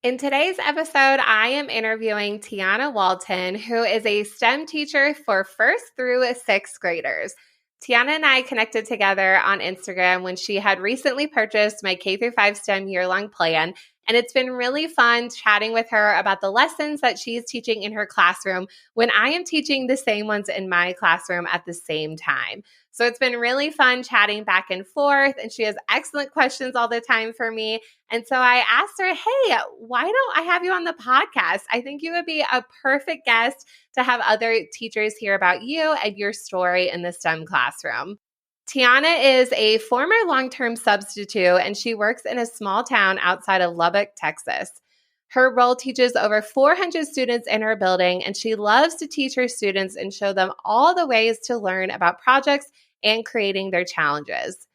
In today's episode, I am interviewing Tiana Walton, who is a STEM teacher for 1st through 6th graders. Tiana and I connected together on Instagram when she had recently purchased my K-5 STEM year-long plan, and it's been really fun chatting with her about the lessons that she's teaching in her classroom when I am teaching the same ones in my classroom at the same time. So it's been really fun chatting back and forth, and she has excellent questions all the time for me. And so I asked her, hey, why don't I have you on the podcast? I think you would be a perfect guest to have other teachers hear about you and your story in the STEM classroom. Tiana is a former long-term substitute, and she works in a small town outside of Lubbock, Texas. Her role teaches over 400 students in her building, and she loves to teach her students and show them all the ways to learn about projects and creating their challenges.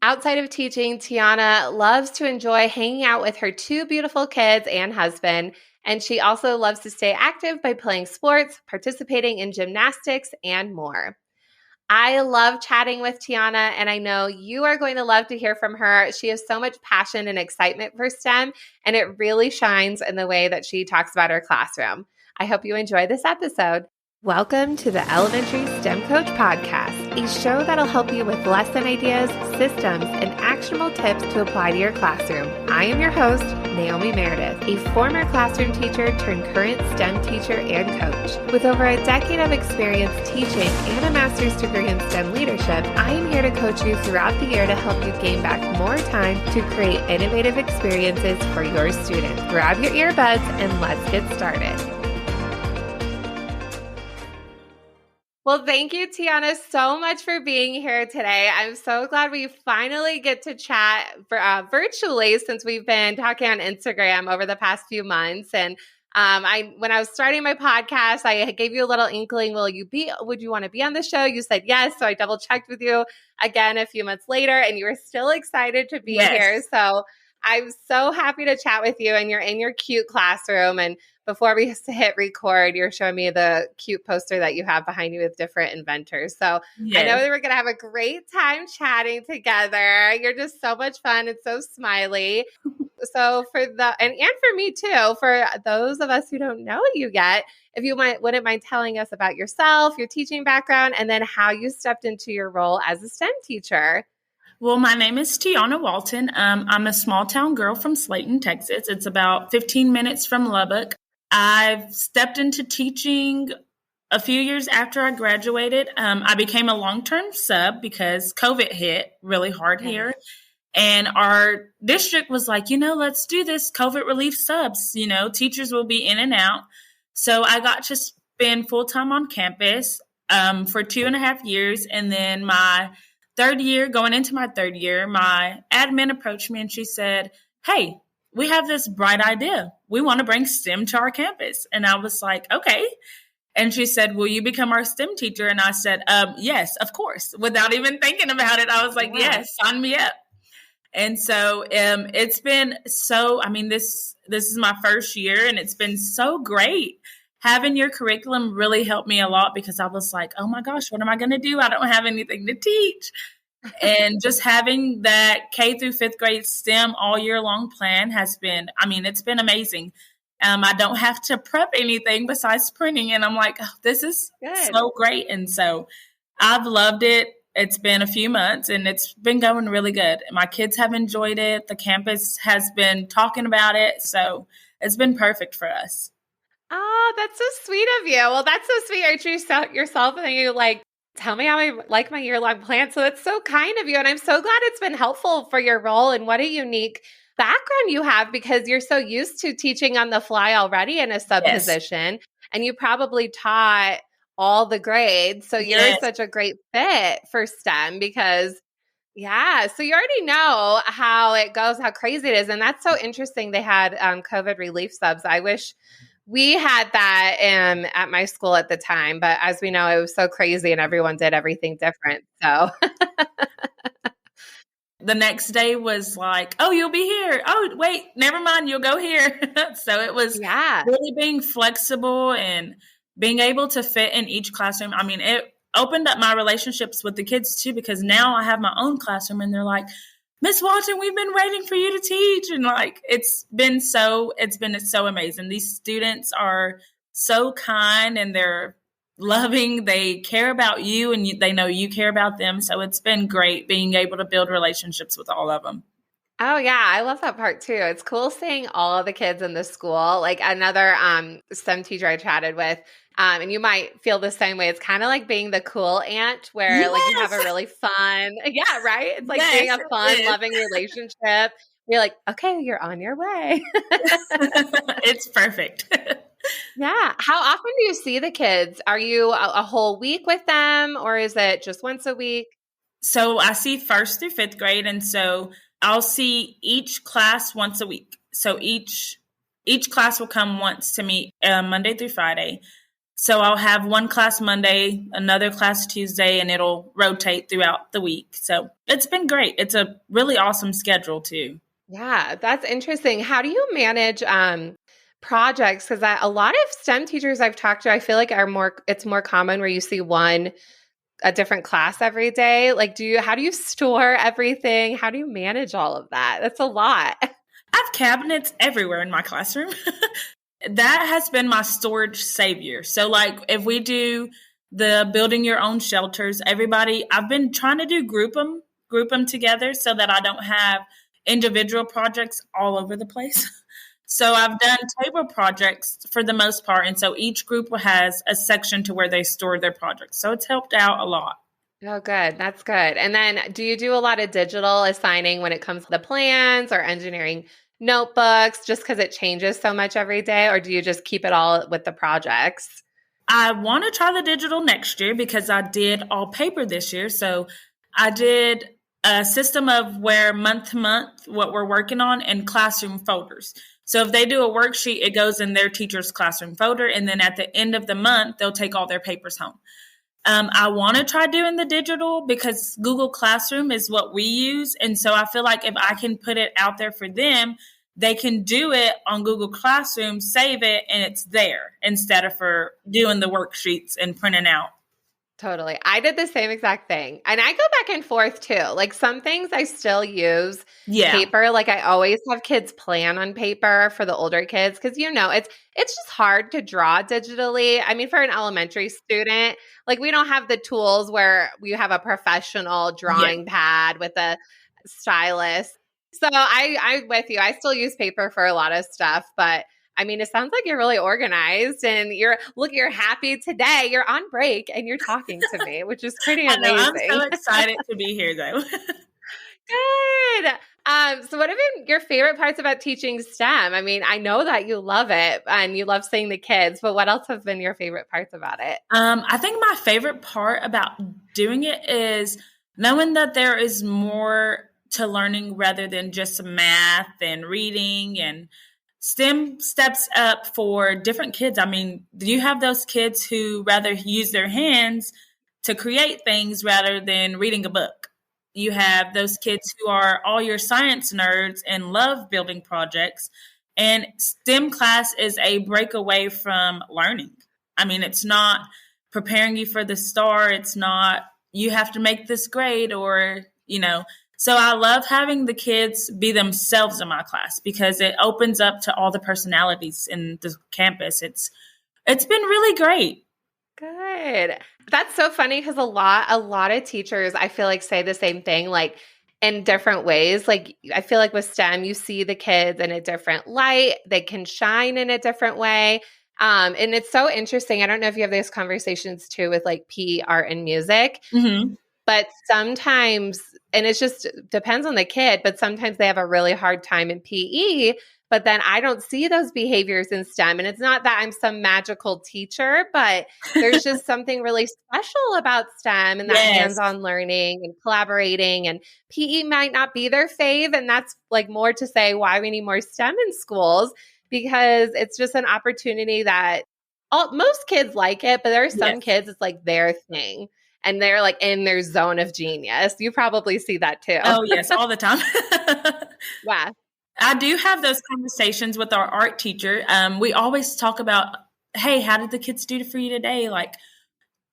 Outside of teaching, Tiana loves to enjoy hanging out with her two beautiful kids and husband, and she also loves to stay active by playing sports, participating in gymnastics, and more. I love chatting with Tiana, and I know you are going to love to hear from her. She has so much passion and excitement for STEM, and it really shines in the way that she talks about her classroom. I hope you enjoy this episode. Welcome to the Elementary STEM Coach Podcast, a show that'll help you with lesson ideas, systems, and actionable tips to apply to your classroom. I am your host, Naomi Meredith, a former classroom teacher turned current STEM teacher and coach. With over a decade of experience teaching and a master's degree in STEM leadership, I am here to coach you throughout the year to help you gain back more time to create innovative experiences for your students. Grab your earbuds and let's get started. Well, thank you, Tiana, so much for being here today. I'm so glad we finally get to chat virtually since we've been talking on Instagram over the past few months. And when I was starting my podcast, I gave you a little inkling. Would you want to be on the show? You said yes. So I double checked with you again a few months later, and you were still excited to be here. So I'm so happy to chat with you, and you're in your cute classroom. And before we hit record, you're showing me the cute poster that you have behind you with different inventors. So I know that we're going to have a great time chatting together. You're just so much fun and so smiley. So and for me too, for those of us who don't know you yet, if you wouldn't mind telling us about yourself, your teaching background, and then how you stepped into your role as a STEM teacher. Well, my name is Tiana Walton. I'm a small town girl from Slayton, Texas. It's about 15 minutes from Lubbock. I've stepped into teaching a few years after I graduated. I became a long-term sub because COVID hit really hard here. And our district was like, let's do this COVID relief subs. Teachers will be in and out. So I got to spend full-time on campus for 2.5 years. And then going into my third year, my admin approached me and she said, hey, we have this bright idea. We want to bring STEM to our campus. And I was like, okay. And she said, will you become our STEM teacher? And I said, yes, of course. Without even thinking about it, I was like, yes, sign me up. And so it's been this is my first year, and it's been so great. Having your curriculum really helped me a lot because I was like, oh my gosh, what am I going to do? I don't have anything to teach. And just having that K through 5th grade STEM all year long plan it's been amazing. I don't have to prep anything besides printing. And I'm like, oh, this is so great. And so I've loved it. It's been a few months and it's been going really good. My kids have enjoyed it. The campus has been talking about it. So it's been perfect for us. Oh, that's so sweet of you. Well, that's so sweet. Aren't you yourself? And then you tell me how I like my year-long plan. So that's so kind of you. And I'm so glad it's been helpful for your role. And what a unique background you have because you're so used to teaching on the fly already in a sub position. And you probably taught all the grades. So you're such a great fit for STEM because, so you already know how it goes, how crazy it is. And that's so interesting. They had COVID relief subs. I wish we had that at my school at the time, but as we know, it was so crazy and everyone did everything different. So the next day was like, oh, you'll be here. Oh, wait, never mind. You'll go here. So it was really being flexible and being able to fit in each classroom. I mean, it opened up my relationships with the kids too, because now I have my own classroom and they're like, Miss Walton, we've been waiting for you to teach. And like, it's been so amazing. These students are so kind and they're loving. They care about you and they know you care about them. So it's been great being able to build relationships with all of them. Oh yeah, I love that part too. It's cool seeing all of the kids in the school. Like another STEM teacher I chatted with, and you might feel the same way. It's kind of like being the cool aunt where like you have a Yes. really fun, yeah, right? It's like being Yes, a it fun, is. loving relationship. You're like, okay, you're on your way. It's perfect. Yeah. How often do you see the kids? Are you a whole week with them or is it just once a week? So I see 1st through 5th grade, and so I'll see each class once a week. So each class will come once to me Monday through Friday. So I'll have one class Monday, another class Tuesday, and it'll rotate throughout the week. So it's been great. It's a really awesome schedule too. Yeah, that's interesting. How do you manage projects? Because a lot of STEM teachers I've talked to, I feel like it's more common where you see a different class every day. Like, how do you store everything? How do you manage all of that? That's a lot. I have cabinets everywhere in my classroom. That has been my storage savior. So like if we do the building your own shelters, I've been trying to group them together so that I don't have individual projects all over the place. So I've done table projects for the most part. And so each group has a section to where they store their projects. So it's helped out a lot. Oh, good. That's good. And then do you do a lot of digital assigning when it comes to the plans or engineering notebooks just because it changes so much every day? Or do you just keep it all with the projects? I want to try the digital next year because I did all paper this year. So I did a system of where month to month what we're working on and classroom folders. So if they do a worksheet, it goes in their teacher's classroom folder. And then at the end of the month, they'll take all their papers home. I want to try doing the digital because Google Classroom is what we use. And so I feel like if I can put it out there for them, they can do it on Google Classroom, save it, and it's there instead of for doing the worksheets and printing out. Totally. I did the same exact thing. And I go back and forth too. Like some things I still use Yeah. paper. Like I always have kids plan on paper for the older kids because it's just hard to draw digitally. I mean, for an elementary student, like we don't have the tools where we have a professional Yeah. drawing pad with a stylus. So I'm with you. I still use paper for a lot of stuff, but I mean, it sounds like you're really organized and you're happy today. You're on break and you're talking to me, which is pretty I know. I'm so amazing. excited to be here, though. Good. So what have been your favorite parts about teaching STEM? I mean, I know that you love it and you love seeing the kids, but what else have been your favorite parts about it? I think my favorite part about doing it is knowing that there is more to learning rather than just math and reading, and STEM steps up for different kids. I mean, you have those kids who rather use their hands to create things rather than reading a book. You have those kids who are all your science nerds and love building projects. And STEM class is a breakaway from learning. I mean, it's not preparing you for the STAR. It's not, you have to make this grade or. So I love having the kids be themselves in my class because it opens up to all the personalities in the campus. It's been really great. Good. That's so funny because a lot of teachers I feel like say the same thing, like in different ways. Like I feel like with STEM, you see the kids in a different light. They can shine in a different way. And it's so interesting. I don't know if you have these conversations too with like PE, art, and music. Mm-hmm. But sometimes, and it just depends on the kid, but sometimes they have a really hard time in PE. But then I don't see those behaviors in STEM. And it's not that I'm some magical teacher, but there's just something really special about STEM and that Yes. hands-on learning and collaborating. And PE might not be their fave. And that's like more to say why we need more STEM in schools, because it's just an opportunity that most kids like it, but there are some Yes. kids, it's like their thing. And they're like in their zone of genius. You probably see that too. Oh, yes, all the time. Wow. I do have those conversations with our art teacher. We always talk about, hey, how did the kids do for you today? Like,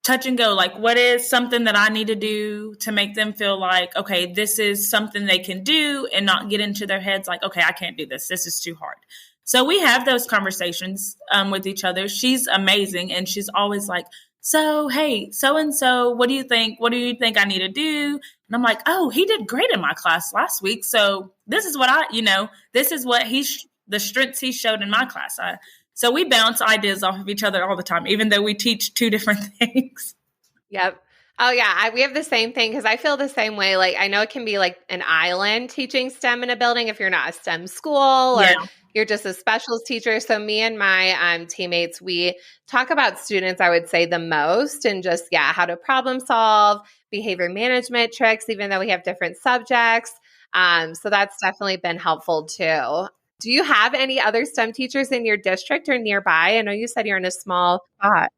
touch and go. Like, what is something that I need to do to make them feel like, okay, this is something they can do and not get into their heads like, okay, I can't do this. This is too hard. So we have those conversations with each other. She's amazing. And she's always like, so, hey, so-and-so, what do you think? What do you think I need to do? And I'm like, oh, he did great in my class last week. So this is what this is what the strengths he showed in my class. So we bounce ideas off of each other all the time, even though we teach two different things. Yep. Oh, yeah. We have the same thing because I feel the same way. Like, I know it can be like an island teaching STEM in a building if you're not a STEM school or you're just a specials teacher. So me and my teammates, we talk about students, I would say, the most and just, how to problem solve, behavior management tricks, even though we have different subjects. So that's definitely been helpful too. Do you have any other STEM teachers in your district or nearby? I know you said you're in a small spot.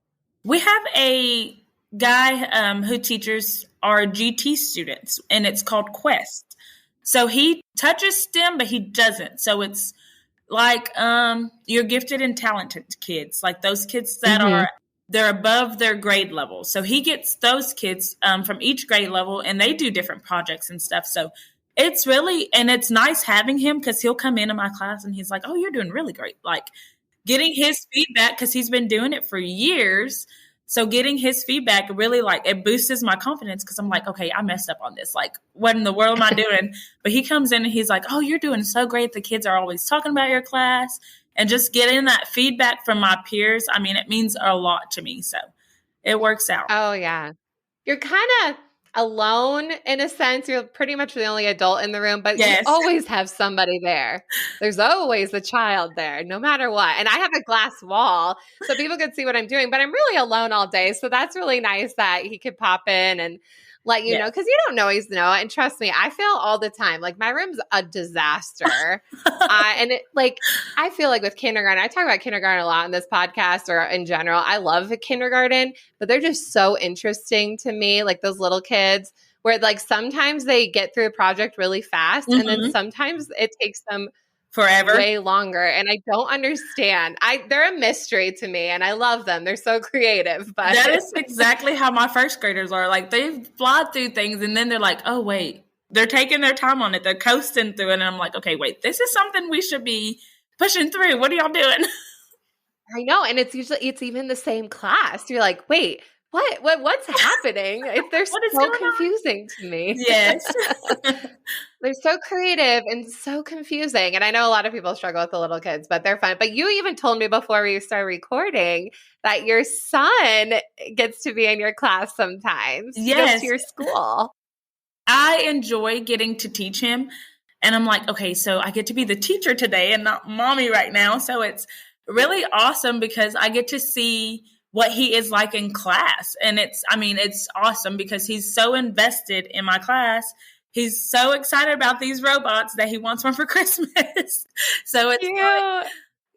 We have a guy who teaches our GT students, and it's called Quest. So he touches STEM, but he doesn't. So it's like your gifted and talented kids, like those kids that they're above their grade level. So he gets those kids from each grade level, and they do different projects and stuff. So it's really, and it's nice having him because he'll come into my class and he's like, oh, you're doing really great. Like getting his feedback because he's been doing it for years. So getting his feedback really it boosts my confidence because I'm like, okay, I messed up on this. Like, what in the world am I doing? But he comes in and he's like, oh, you're doing so great. The kids are always talking about your class. And just getting that feedback from my peers, I mean, it means a lot to me. So it works out. Oh, yeah. You're kind of alone in a sense. You're pretty much the only adult in the room, but you always have somebody there. There's always a child there, no matter what. And I have a glass wall so people can see what I'm doing, but I'm really alone all day. So that's really nice that he could pop in and let you know, because you don't always know. And trust me, I fail all the time. Like my room's a disaster. And I feel like with kindergarten, I talk about kindergarten a lot in this podcast or in general. I love kindergarten, but they're just so interesting to me. Like those little kids where like sometimes they get through a project really fast and then sometimes it takes them forever, way longer. And I don't understand. They're a mystery to me and I love them. They're so creative. But that is exactly how my first graders are. Like they fly through things and then they're like, oh, wait, they're taking their time on it. They're coasting through it. And I'm like, okay, wait, this is something we should be pushing through. What are y'all doing? I know. And it's even the same class. You're like, wait, what's happening? They're so confusing to me. Yes. They're so creative and so confusing. And I know a lot of people struggle with the little kids, but they're fun. But you even told me before we started recording that your son gets to be in your class sometimes. Yes. Goes to your school. I enjoy getting to teach him. And I'm like, okay, so I get to be the teacher today and not mommy right now. So it's really awesome because I get to see what he is like in class. And it's awesome because he's so invested in my class. He's so excited about these robots that he wants one for Christmas. So it's like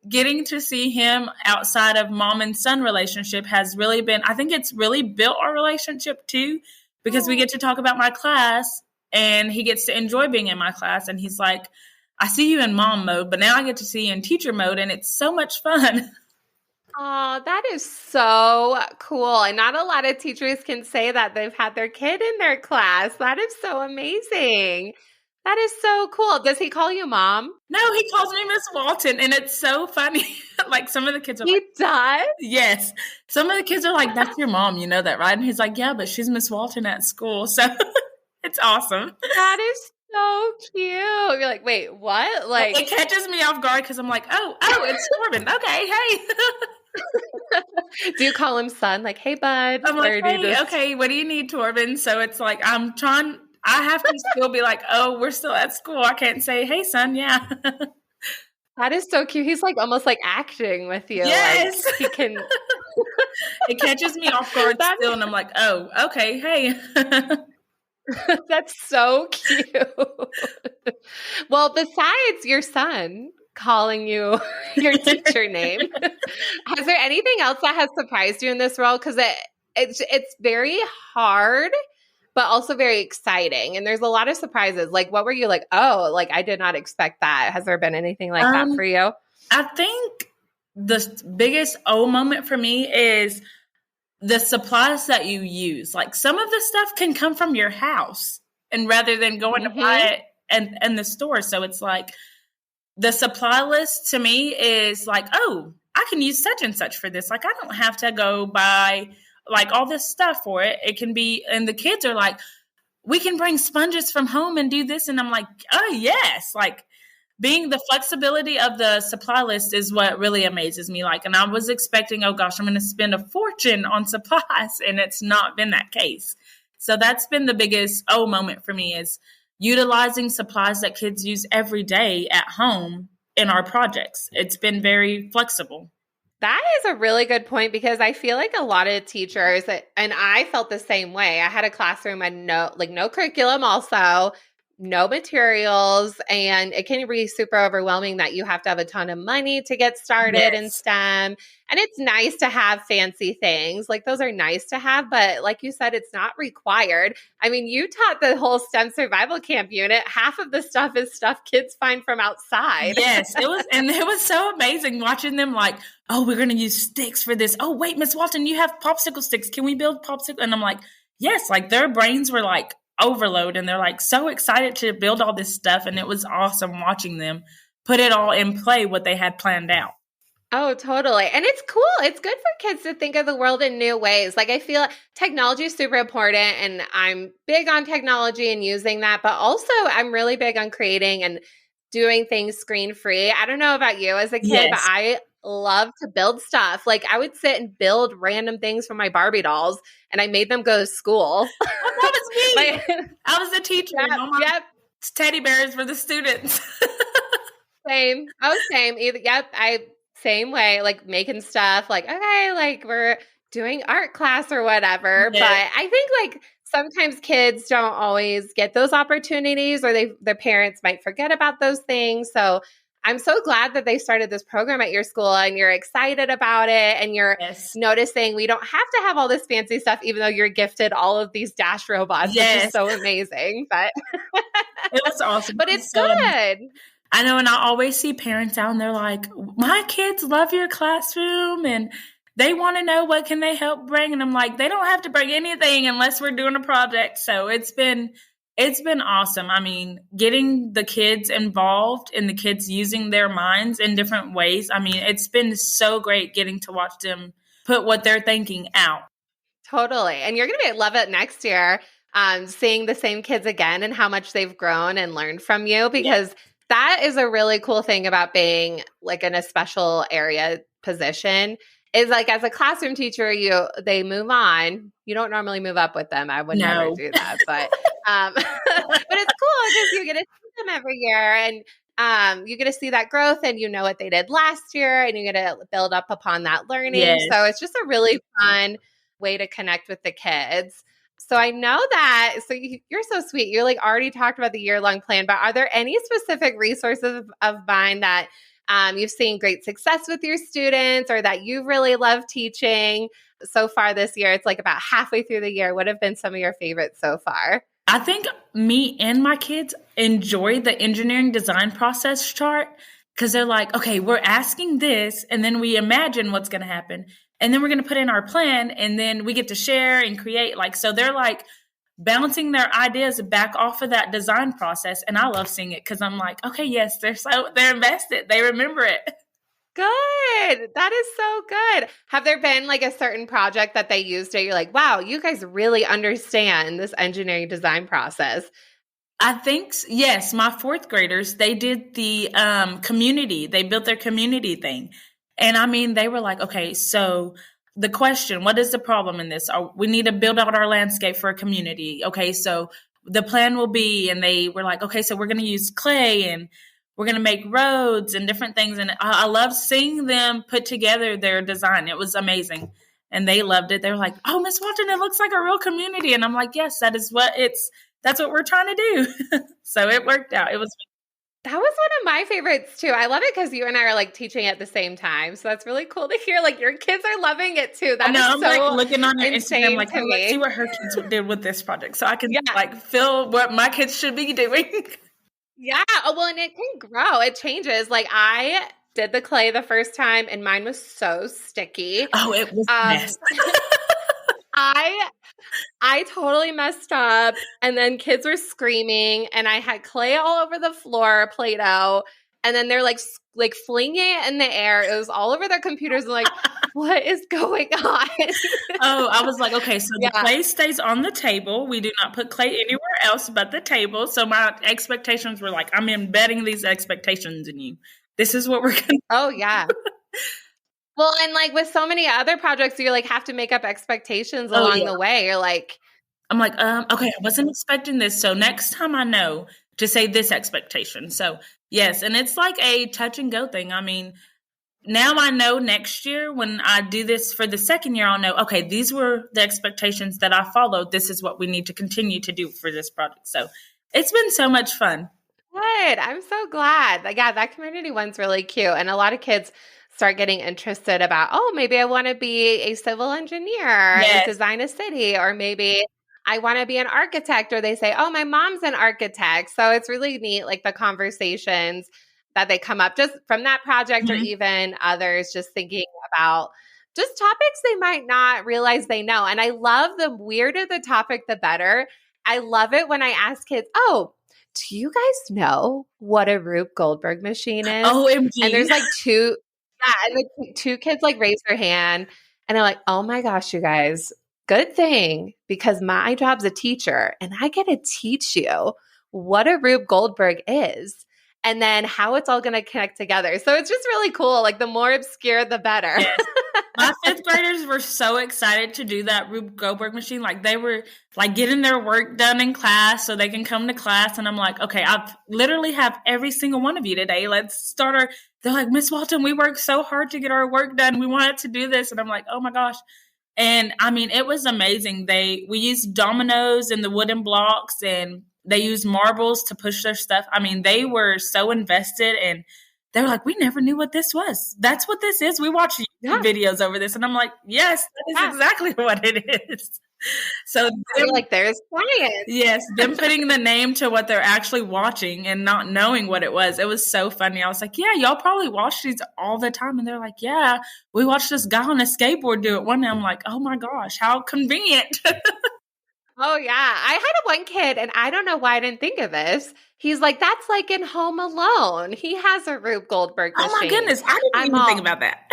getting to see him outside of mom and son relationship has really been, I think it's really built our relationship too, because we get to talk about my class and he gets to enjoy being in my class. And he's like, I see you in mom mode, but now I get to see you in teacher mode and it's so much fun. Oh, that is so cool. And not a lot of teachers can say that they've had their kid in their class. That is so amazing. That is so cool. Does he call you mom? No, he calls me Miss Walton. And it's so funny. Like some of the kids are he does? Yes. Some of the kids are like, that's your mom. You know that, right? And he's like, yeah, but she's Miss Walton at school. So it's awesome. That is so cute. You're like, wait, what? Like it catches me off guard because I'm like, oh, it's Corbin. Okay, hey. Do you call him son? Like, hey, bud. I'm like, hey, okay, what do you need, Torben? So it's like, I have to still be like, oh, we're still at school. I can't say, hey, son, yeah. That is so cute. He's like almost like acting with you. Yes. Like, he can. It catches me off guard still, and I'm like, oh, okay, hey. That's so cute. Well, besides your son calling you your teacher name, has there anything else that has surprised you in this role? Because it's very hard, but also very exciting. And there's a lot of surprises. Like, what were you like, oh, like I did not expect that. Has there been anything like that for you? I think the biggest moment for me is the supplies that you use. Like some of the stuff can come from your house and rather than going to buy it and the store. So it's like the supply list to me is like, oh, I can use such and such for this. Like I don't have to go buy like all this stuff for it. It can be, and the kids are like, we can bring sponges from home and do this. And I'm like, oh yes. Like being the flexibility of the supply list is what really amazes me. Like, and I was expecting, oh gosh, I'm going to spend a fortune on supplies, and it's not been that case. So that's been the biggest moment for me is utilizing supplies that kids use every day at home in our projects. It's been very flexible. That is a really good point because I feel like a lot of teachers, and I felt the same way. I had a classroom and no curriculum also, no materials, and it can be super overwhelming that you have to have a ton of money to get started in STEM. And it's nice to have fancy things. Like those are nice to have, but like you said, it's not required. I mean, you taught the whole STEM survival camp unit. Half of the stuff is stuff kids find from outside. Yes, it was, and it was so amazing watching them like, oh, we're going to use sticks for this. Oh, wait, Miss Walton, you have popsicle sticks. Can we build popsicle? And I'm like, yes, like their brains were like overload and they're like so excited to build all this stuff. And it was awesome watching them put it all in play, what they had planned out. Oh, totally. And it's cool. It's good for kids to think of the world in new ways. Like I feel technology is super important and I'm big on technology and using that, but also I'm really big on creating and doing things screen free. I don't know about you as a kid, but I love to build stuff. Like I would sit and build random things from my Barbie dolls and I made them go to school. Oh, that was me. I was the teacher. Yep. Teddy bears for the students. Same. Same. Same way, like making stuff like, okay, like we're doing art class or whatever. But I think like sometimes kids don't always get those opportunities or their parents might forget about those things. So I'm so glad that they started this program at your school and you're excited about it and you're noticing we don't have to have all this fancy stuff, even though you're gifted all of these Dash robots, which is so amazing. But it was awesome. But it's good. I know, and I always see parents out and they're like, my kids love your classroom and they want to know what can they help bring. And I'm like, they don't have to bring anything unless we're doing a project. So it's been awesome. I mean, getting the kids involved and the kids using their minds in different ways. I mean, it's been so great getting to watch them put what they're thinking out. Totally. And you're going to love it next year, seeing the same kids again and how much they've grown and learned from you because that is a really cool thing about being like in a special area position is like as a classroom teacher, they move on. You don't normally move up with them. I would never do that, but but it's cool because you get to see them every year and you get to see that growth and you know what they did last year and you get to build up upon that learning. So it's just a really fun way to connect with the kids. So I know that, so you're so sweet. You're like already talked about the year-long plan, but are there any specific resources of mine that you've seen great success with your students or that you really love teaching so far this year? It's like about halfway through the year. What have been some of your favorites so far? I think me and my kids enjoy the engineering design process chart because they're like, okay, we're asking this and then we imagine what's going to happen. And then we're going to put in our plan and then we get to share and create. Like, so they're like bouncing their ideas back off of that design process. And I love seeing it because I'm like, okay, yes, they're invested. They remember it. Good. That is so good. Have there been like a certain project that they used that you're like, wow, you guys really understand this engineering design process? I think, yes, my fourth graders, they did the community. They built their community thing. And I mean, they were like, okay, so the question, what is the problem in this? We need to build out our landscape for a community. Okay, so the plan will be, and they were like, okay, so we're going to use clay and we're going to make roads and different things. And I love seeing them put together their design. It was amazing. And they loved it. They were like, oh, Miss Walton, it looks like a real community. And I'm like, yes, that's what we're trying to do. So it worked out. That was one of my favorites too. I love it because you and I are like teaching at the same time. So that's really cool to hear. Like your kids are loving it too. I'm like looking on your Instagram, like, oh, let's see what her kids did with this project. So I can like feel what my kids should be doing. Yeah. Oh, well, and it can grow. It changes. Like I did the clay the first time and mine was so sticky. Oh, it was a mess. I totally messed up, and then kids were screaming, and I had clay all over the floor, Play-Doh, and then they're like flinging it in the air. It was all over their computers. And like, what is going on? Oh, I was like, okay, so the Yeah. clay stays on the table. We do not put clay anywhere else but the table. So my expectations were like, I'm embedding these expectations in you. This is what we're going to Oh, yeah. Well, and like with so many other projects, you like have to make up expectations Oh, along yeah. the way. You're like, I'm like, okay, I wasn't expecting this. So next time I know to say this expectation. So yes, and it's like a touch and go thing. I mean, now I know next year when I do this for the second year, I'll know, okay, these were the expectations that I followed. This is what we need to continue to do for this project. So it's been so much fun. good. I'm so glad. Like, yeah, that community one's really cute. And a lot of kids start getting interested about, oh, maybe I want to be a civil engineer and Yes. design a city, or maybe I want to be an architect, or they say, oh, my mom's an architect. So it's really neat, like the conversations that they come up just from that project, or Mhm. even others just thinking about just topics they might not realize they know. And I love the weirder the topic, the better. I love it when I ask kids, oh, do you guys know what a Rube Goldberg machine is? And OMG. there's like two, yeah, and the two kids like raise their hand, and they're like, oh my gosh, you guys, good thing, because my job's a teacher and I get to teach you what a Rube Goldberg is and then how it's all going to connect together. So it's just really cool. Like the more obscure, the better. Yes. My fifth graders were so excited to do that Rube Goldberg machine. Like they were like getting their work done in class so they can come to class. And I'm like, okay, I've literally have every single one of you today. Let's start our, they're like, Miss Walton, we worked so hard to get our work done. We wanted to do this. And I'm like, oh my gosh. And I mean, it was amazing. We used dominoes and the wooden blocks, and they used marbles to push their stuff. I mean, they were so invested, and they were like, we never knew what this was. That's what this is. We watch YouTube Yeah. videos over this. And I'm like, yes, that is exactly what it is. So You're like, there's science. yes, them putting the name to what they're actually watching and not knowing what it was. It was so funny. I was like, yeah, y'all probably watch these all the time. And they're like, yeah, we watched this guy on a skateboard do it one day. I'm like, oh my gosh, how convenient. Oh, yeah. I had one kid, and I don't know why I didn't think of this. He's like, that's like in Home Alone. He has a Rube Goldberg machine. Oh my goodness, I didn't even think about that.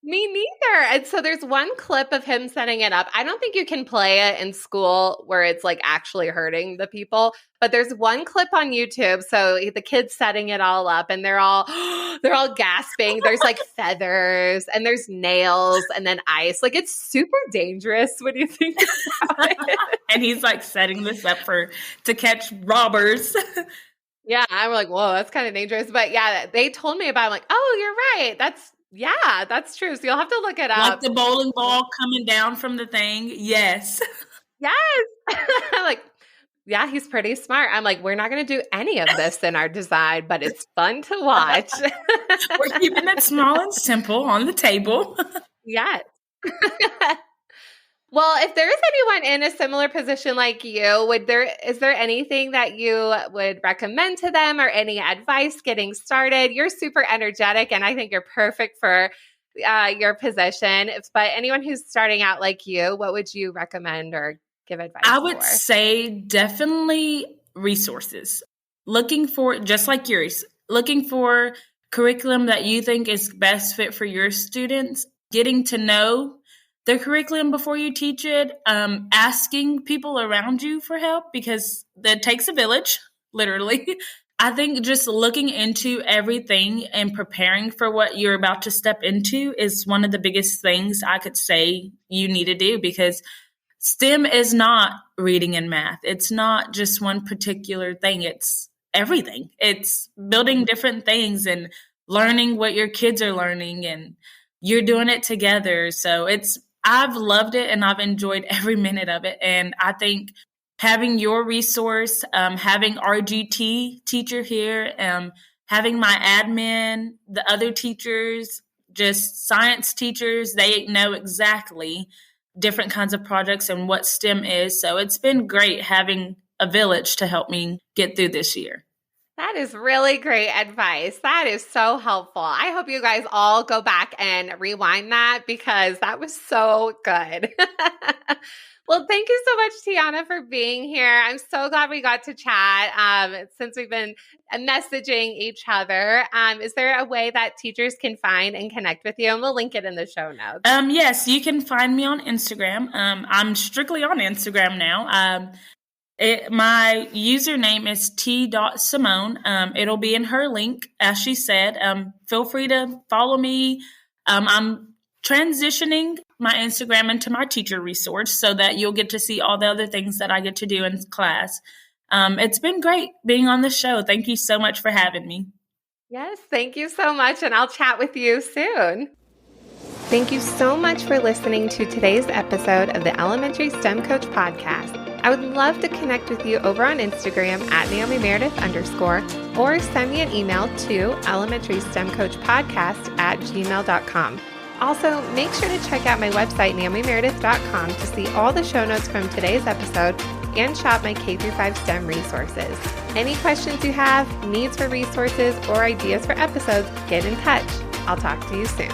Me neither. And so there's one clip of him setting it up. I don't think you can play it in school where it's like actually hurting the people, but there's one clip on YouTube. So the kid's setting it all up, and they're all they're all gasping. There's like feathers, and there's nails, and then ice. Like it's super dangerous when you think about it. And he's like setting this up to catch robbers. Yeah, I'm like, whoa, that's kind of dangerous. But yeah, they told me about it. I'm like, oh, you're right. That's true. So you'll have to look it up. Like the bowling ball coming down from the thing. Yes. Yes. I'm like, yeah, he's pretty smart. I'm like, we're not going to do any of this in our design, but it's fun to watch. We're keeping it small and simple on the table. Yes. Well, if there is anyone in a similar position like you, is there anything that you would recommend to them, or any advice getting started? You're super energetic, and I think you're perfect for your position. But anyone who's starting out like you, what would you recommend or give advice I would for? say definitely resources. Looking for, just like yours, looking for curriculum that you think is best fit for your students, getting to know the curriculum before you teach it, asking people around you for help, because that takes a village, literally. I think just looking into everything and preparing for what you're about to step into is one of the biggest things I could say you need to do, because STEM is not reading and math. It's not just one particular thing. It's everything. It's building different things and learning what your kids are learning, and you're doing it together. So I've loved it, and I've enjoyed every minute of it. And I think having your resource, having RGT teacher here, having my admin, the other teachers, just science teachers, they know exactly different kinds of projects and what STEM is. So it's been great having a village to help me get through this year. That is really great advice. That is so helpful. I hope you guys all go back and rewind that because that was so good. Well, thank you so much, Tiana, for being here. I'm so glad we got to chat since we've been messaging each other. Is there a way that teachers can find and connect with you? And we'll link it in the show notes. Yes, you can find me on Instagram. I'm strictly on Instagram now. My username is t.simone. It'll be in her link, as she said. Feel free to follow me. I'm transitioning my Instagram into my teacher resource so that you'll get to see all the other things that I get to do in class. It's been great being on the show. Thank you so much for having me. Yes, thank you so much, and I'll chat with you soon. Thank you so much for listening to today's episode of the Elementary STEM Coach Podcast. I would love to connect with you over on Instagram at NaomiMeredith_ or send me an email to elementarystemcoachpodcast@gmail.com. Also, make sure to check out my website, naomimeredith.com, to see all the show notes from today's episode and shop my K-5 STEM resources. Any questions you have, needs for resources, or ideas for episodes, get in touch. I'll talk to you soon.